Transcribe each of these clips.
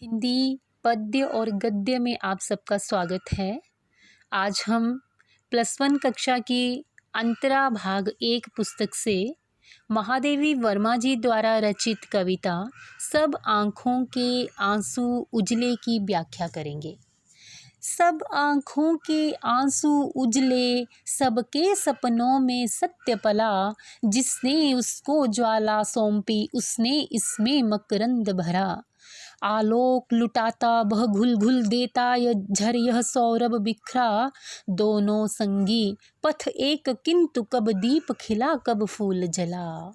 हिंदी पद्य और गद्य में आप सबका स्वागत है। आज हम +1 कक्षा की अंतरा भाग 1 पुस्तक से महादेवी वर्मा जी द्वारा रचित कविता सब आँखों के आंसू उजले की व्याख्या करेंगे। सब आँखों के आंसू उजले, सबके सपनों में सत्य पला, जिसने उसको ज्वाला सौंपी उसने इसमें मकरंद भरा। आलोक लुटाता वह घुल घुल देता, यह यह सौरभ बिखरा। दोनों संगी पथ एक किंतु कब दीप खिला कब फूल जला।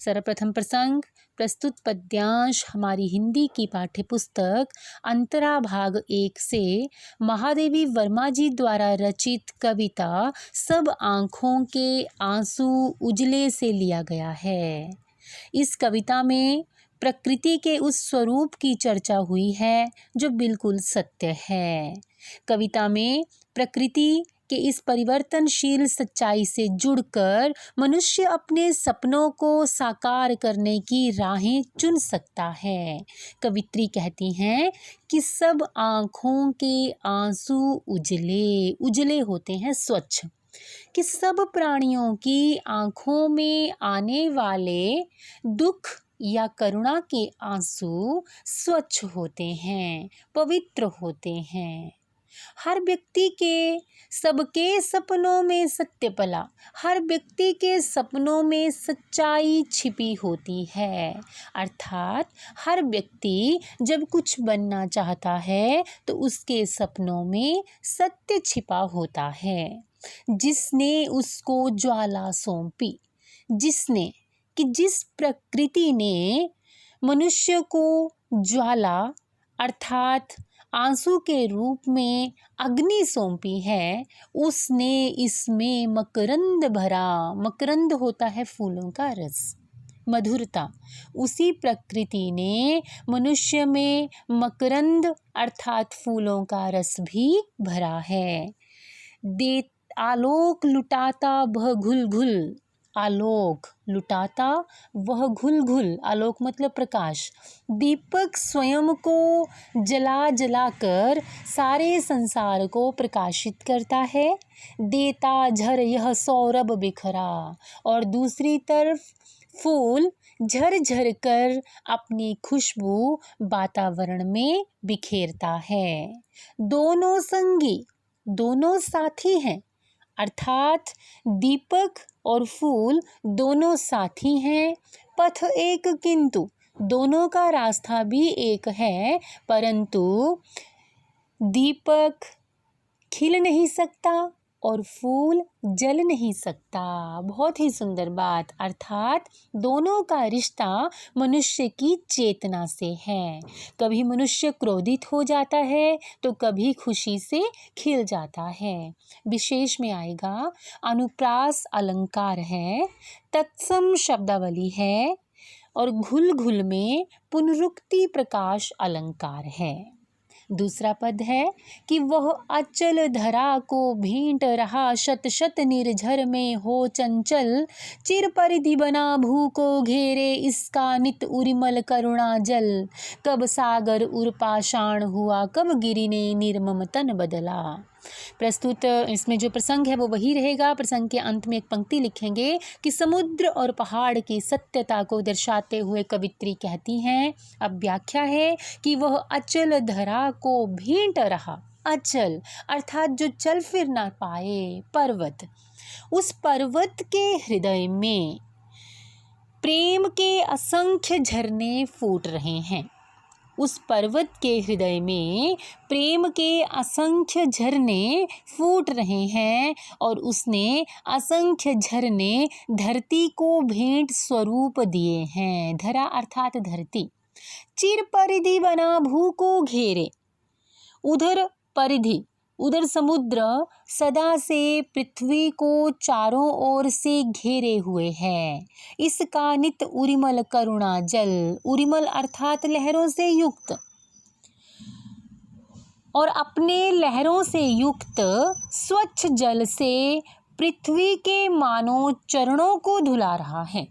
सर्वप्रथम प्रसंग प्रस्तुत पद्यांश हमारी हिंदी की पाठ्य पुस्तक अंतरा भाग 1 से महादेवी वर्मा जी द्वारा रचित कविता सब आँखों के आंसू उजले से लिया गया है। इस कविता में प्रकृति के उस स्वरूप की चर्चा हुई है जो बिल्कुल सत्य है। कविता में प्रकृति के इस परिवर्तनशील सच्चाई से जुड़कर मनुष्य अपने सपनों को साकार करने की राहें चुन सकता है। कवित्री कहती हैं कि सब आँखों के आंसू उजले, उजले होते हैं स्वच्छ, कि सब प्राणियों की आँखों में आने वाले दुख या करुणा के आंसू स्वच्छ होते हैं, पवित्र होते हैं। हर व्यक्ति के सबके सपनों में सत्य पला, हर व्यक्ति के सपनों में सच्चाई छिपी होती है। अर्थात हर व्यक्ति जब कुछ बनना चाहता है तो उसके सपनों में सत्य छिपा होता है। जिसने उसको ज्वाला सौंपी, जिसने कि जिस प्रकृति ने मनुष्य को ज्वाला अर्थात आंसू के रूप में अग्नि सौंपी है, उसने इसमें मकरंद भरा। मकरंद होता है फूलों का रस, मधुरता। उसी प्रकृति ने मनुष्य में मकरंद अर्थात फूलों का रस भी भरा है। आलोक लुटाता वह घुल घुल, आलोक लुटाता वह घुल घुल, आलोक मतलब प्रकाश। दीपक स्वयं को जला जला कर सारे संसार को प्रकाशित करता है। देता झर यह सौरभ बिखरा, और दूसरी तरफ फूल झर झर कर अपनी खुशबू वातावरण में बिखेरता है। दोनों संगी, दोनों साथी हैं, अर्थात दीपक और फूल दोनों साथी हैं। पथ एक किंतु, दोनों का रास्ता भी एक है, परंतु दीपक खिल नहीं सकता और फूल जल नहीं सकता। बहुत ही सुंदर बात। अर्थात दोनों का रिश्ता मनुष्य की चेतना से है। कभी मनुष्य क्रोधित हो जाता है तो कभी खुशी से खिल जाता है। विशेष में आएगा अनुप्रास अलंकार है, तत्सम शब्दावली है और घुल घुल में पुनरुक्ति प्रकाश अलंकार है। दूसरा पद है कि वह अचल धरा को भेंट रहा, शत शत निर्झर में हो चंचल। चिर परिधि बना भू को घेरे, इसका नित उर्मिल करुणा जल। कब सागर उर पाषाण हुआ, कब गिरि ने निर्मम तन बदला। प्रस्तुत इसमें जो प्रसंग है वो वही रहेगा। प्रसंग के अंत में एक पंक्ति लिखेंगे कि समुद्र और पहाड़ की सत्यता को दर्शाते हुए कवित्री कहती हैं, अब व्याख्या है कि वह अचल धरा को भेंट रहा। अचल अर्थात जो चल फिर ना पाए, पर्वत। उस पर्वत के हृदय में प्रेम के असंख्य झरने फूट रहे हैं। उस पर्वत के हृदय में प्रेम के असंख्य झरने फूट रहे हैं और उसने असंख्य झरने धरती को भेंट स्वरूप दिए हैं। धरा अर्थात धरती। चिर परिधि बना भू को घेरे, उधर परिधि, उधर समुद्र सदा से पृथ्वी को चारों ओर से घेरे हुए है। इसका नित उर्मिल करुणा जल, उर्मिल अर्थात लहरों से युक्त, और अपने लहरों से युक्त स्वच्छ जल से पृथ्वी के मानो चरणों को धुला रहा है।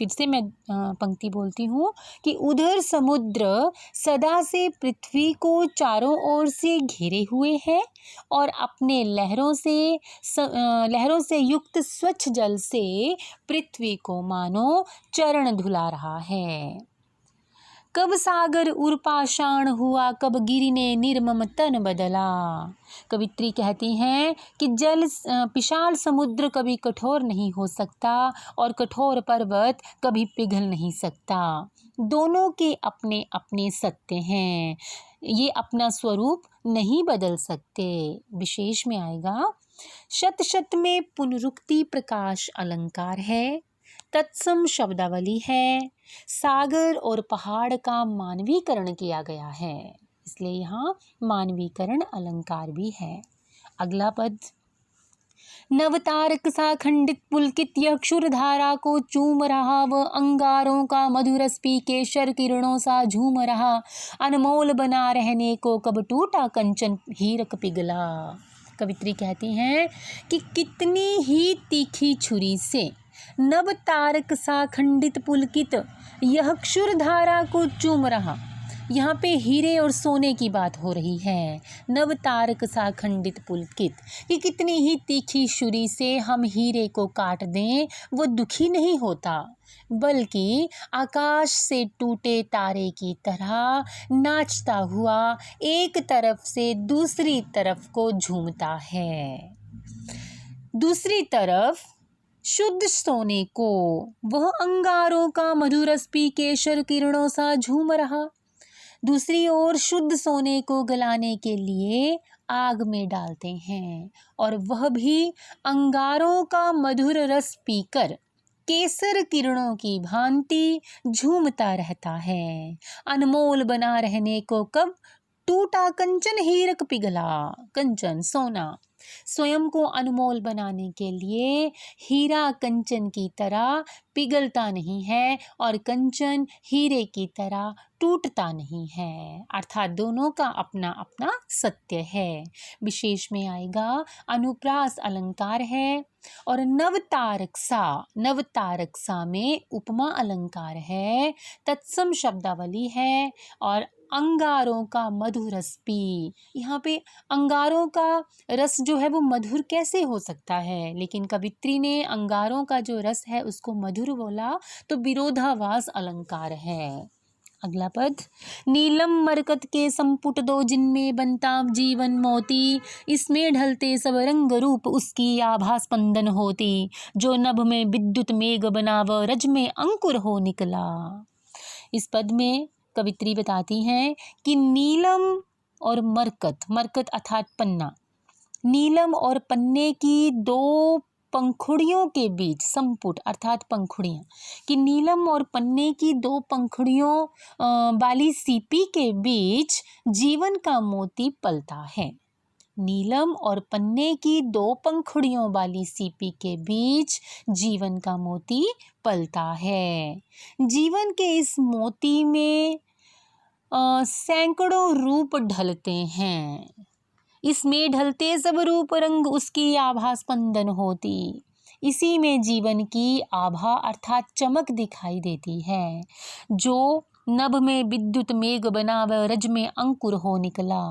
फिर से मैं पंक्ति बोलती हूँ कि उधर समुद्र सदा से पृथ्वी को चारों ओर से घेरे हुए है और अपने लहरों से युक्त स्वच्छ जल से पृथ्वी को मानो चरण धुला रहा है। कब सागर उर्पाषाण हुआ, कब गिरि ने निर्मम तन बदला। कवित्री कहती हैं कि विशाल समुद्र कभी कठोर नहीं हो सकता और कठोर पर्वत कभी पिघल नहीं सकता। दोनों के अपने अपने सत्य हैं, ये अपना स्वरूप नहीं बदल सकते। विशेष में आएगा शत शत में पुनरुक्ति प्रकाश अलंकार है, तत्सम शब्दावली है, सागर और पहाड़ का मानवीकरण किया गया है, इसलिए यहाँ मानवीकरण अलंकार भी है। अगला पद, नवतारक सा खंडित पुलकित यह क्षुरधारा को चूम रहा, वह अंगारों का मधुरस पी केशर किरणों सा झूम रहा, अनमोल बना रहने को कब टूटा कंचन हीरक पिघला। कवित्री कहती हैं कि कितनी ही तीखी छुरी से नव तारक सा खंडित पुलकित यह क्षुरधारा को चूम रहा। यहाँ पे हीरे और सोने की बात हो रही है। नव तारक सा खंडित पुलकित, कि कितनी ही तीखी छुरी से हम हीरे को काट दें वो दुखी नहीं होता, बल्कि आकाश से टूटे तारे की तरह नाचता हुआ एक तरफ से दूसरी तरफ को झूमता है। दूसरी तरफ शुद्ध सोने को वह अंगारों का मधुरस पी केशर किरणों सा झूम रहा। दूसरी ओर शुद्ध सोने को गलाने के लिए आग में डालते हैं और वह भी अंगारों का मधुर रस पीकर केसर किरणों की भांति झूमता रहता है। अनमोल बना रहने को कब टूटा कंचन हीरक पिघला। कंचन सोना, स्वयं को अनमोल बनाने के लिए हीरा कंचन की तरह पिघलता नहीं है और कंचन हीरे की तरह टूटता नहीं है, अर्थात दोनों का अपना अपना सत्य है। विशेष में आएगा अनुप्रास अलंकार है और नवतारक सा में उपमा अलंकार है, तत्सम शब्दावली है और अंगारों का मधुर रस पी। यहाँ पे अंगारों का रस जो है वो मधुर कैसे हो सकता है, लेकिन कवित्री ने अंगारों का जो रस है उसको मधुर बोला तो विरोधाभास अलंकार है। अगला पद, नीलम मरकत के संपुट दो जिनमें बनता जीवन मोती, इसमें ढलते सब रंग रूप उसकी आभा स्पंदन होती, जो नभ में विद्युत मेघ बनाव रज में अंकुर हो निकला। इस पद में कवित्री बताती हैं कि नीलम और मरकत अर्थात पन्ना, नीलम और पन्ने की दो पंखुड़ियों के बीच, संपुट अर्थात पंखुड़ियाँ, कि नीलम और पन्ने की दो पंखुड़ियों वाली सीपी के बीच जीवन का मोती पलता है। नीलम और पन्ने की दो पंखुड़ियों वाली सीपी के बीच जीवन का मोती पलता है। जीवन के इस मोती में सैकड़ों रूप ढलते हैं, इसमें ढलते सब रूप रंग उसकी आभा स्पंदन होती, इसी में जीवन की आभा अर्थात चमक दिखाई देती है। जो नभ में विद्युत मेघ बना व रज में अंकुर हो निकला,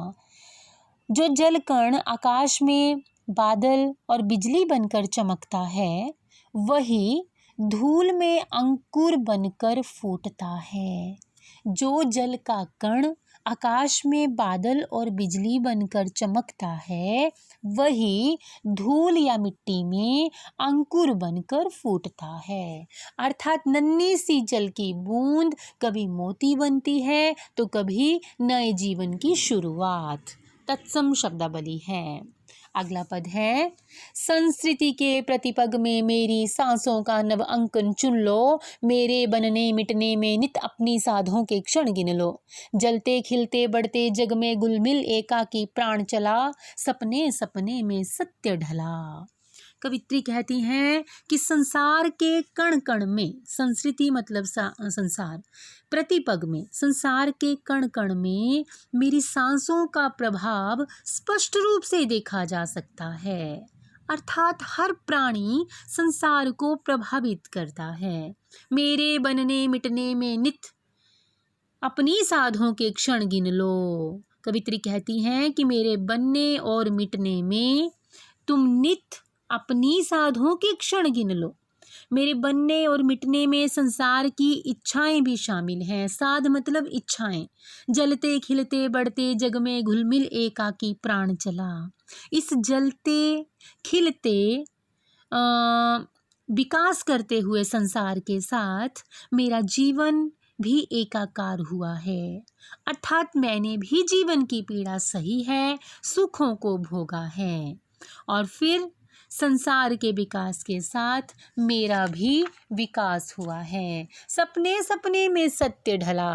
जो जल कण आकाश में बादल और बिजली बनकर चमकता है, वही धूल में अंकुर बनकर फूटता है। जो जल का कण आकाश में बादल और बिजली बनकर चमकता है, वही धूल या मिट्टी में अंकुर बनकर फूटता है। अर्थात नन्ही सी जल की बूंद कभी मोती बनती है तो कभी नए जीवन की शुरुआत। तत्सम शब्दावली है। अगला पद है, संस्कृति के प्रतिपग में मेरी सांसों का नव अंकन चुन लो, मेरे बनने मिटने में नित अपनी साधों के क्षण गिन लो, जलते खिलते बढ़ते जग में गुलमिल एकाकी प्राण चला, सपने सपने में सत्य ढला। कवित्री कहती हैं कि संसार के कण कण में, संस्कृति मतलब संसार, प्रतिपग में संसार के कण कण में मेरी सांसों का प्रभाव स्पष्ट रूप से देखा जा सकता है। अर्थात हर प्राणी संसार को प्रभावित करता है। मेरे बनने मिटने में नित अपनी साधों के क्षण गिन लो। कवित्री कहती हैं कि मेरे बनने और मिटने में तुम नित अपनी साधों के क्षण गिन लो। मेरे बनने और मिटने में संसार की इच्छाएं भी शामिल हैं। साध मतलब इच्छाएं। जलते खिलते बढ़ते जग में घुलमिल एकाकी प्राण चला। इस जलते खिलते विकास करते हुए संसार के साथ मेरा जीवन भी एकाकार हुआ है। अर्थात मैंने भी जीवन की पीड़ा सही है, सुखों को भोगा है और फिर संसार के विकास के साथ मेरा भी विकास हुआ है। सपने सपने में सत्य ढला।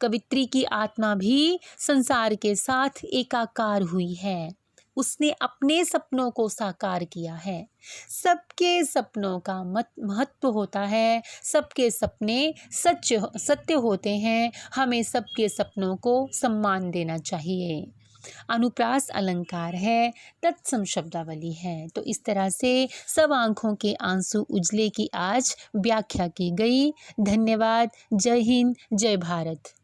कवित्री की आत्मा भी संसार के साथ एकाकार हुई है। उसने अपने सपनों को साकार किया है। सबके सपनों का महत्व होता है। सबके सपने सत्य होते हैं। हमें सबके सपनों को सम्मान देना चाहिए। अनुप्रास अलंकार है, तत्सम शब्दावली है। तो इस तरह से सब आँखों के आंसू उजले की आज व्याख्या की गई। धन्यवाद। जय हिंद, जय भारत।